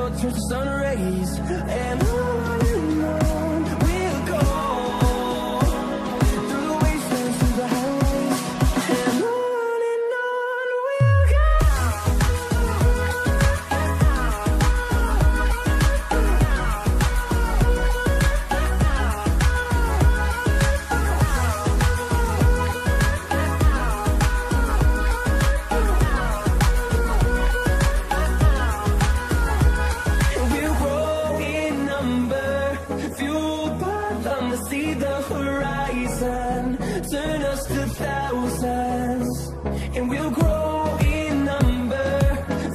shadow turns to sun rays, and on we'll go through the wastelands, through the highways, and on we'll go. We'll grow in number, fueled by them to see the horizon, turn us to thousands. And we'll grow in number,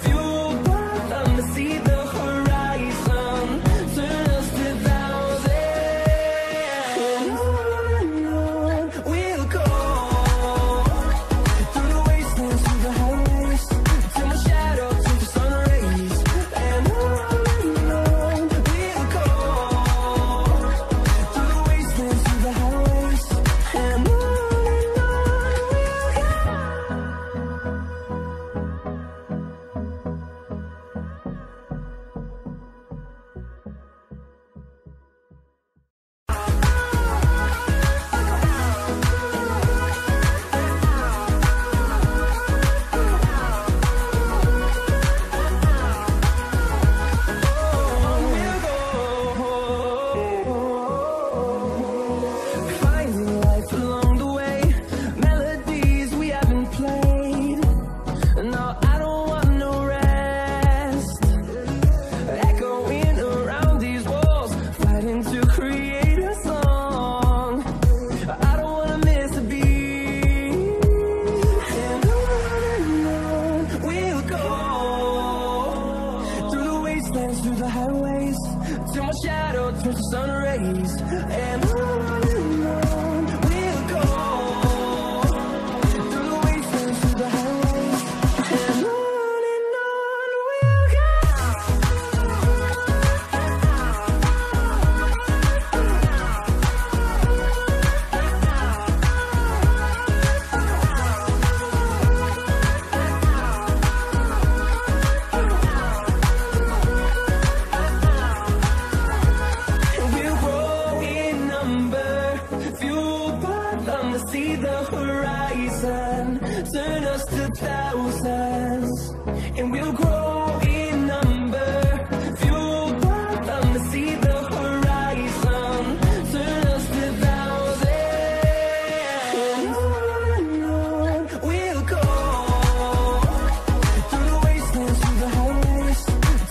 fueled by them to see the horizon, turn us to thousands. And on we'll go through the wastelands, through the highways, till my shadow turns to sun rays. And on we'll go through the wastelands, through the highways, and on we'll go. Finding life along the way, melodies we haven't played. No, I don't want no rest. Echoing around these walls, fighting to create a song. I don't wanna miss a beat. And on we'll go through the wastelands, through the highways, till my shadow turns to sun rays. And on we'll go through the wastelands, through the highways, and on we'll go. We'll grow in number, fueled by them to see the horizon, turn us to thousands. And we'll grow in number, fueled by them to see the horizon, turn us to thousands. And on we'll go through the wastelands, through the highways,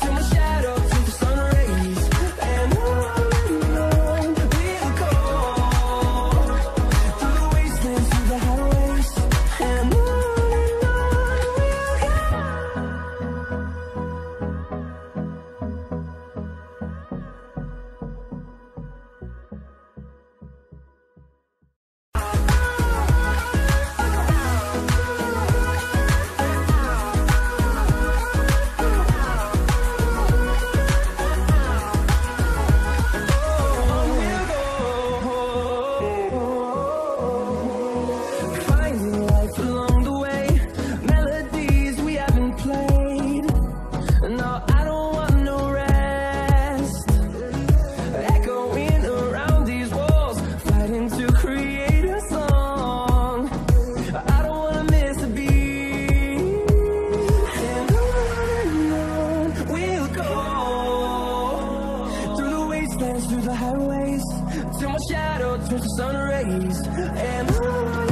till my shadow turns to sun rays. And on we'll go through the wastelands, through the highways, and on we'll go. Finding life along the way, melodies we haven't played. No, I don't want no rest. Echoing around these walls, fighting to create a song. I don't wanna miss a beat. And on we'll go through the wastelands, through the highways, till my shadow turns to sun rays. And on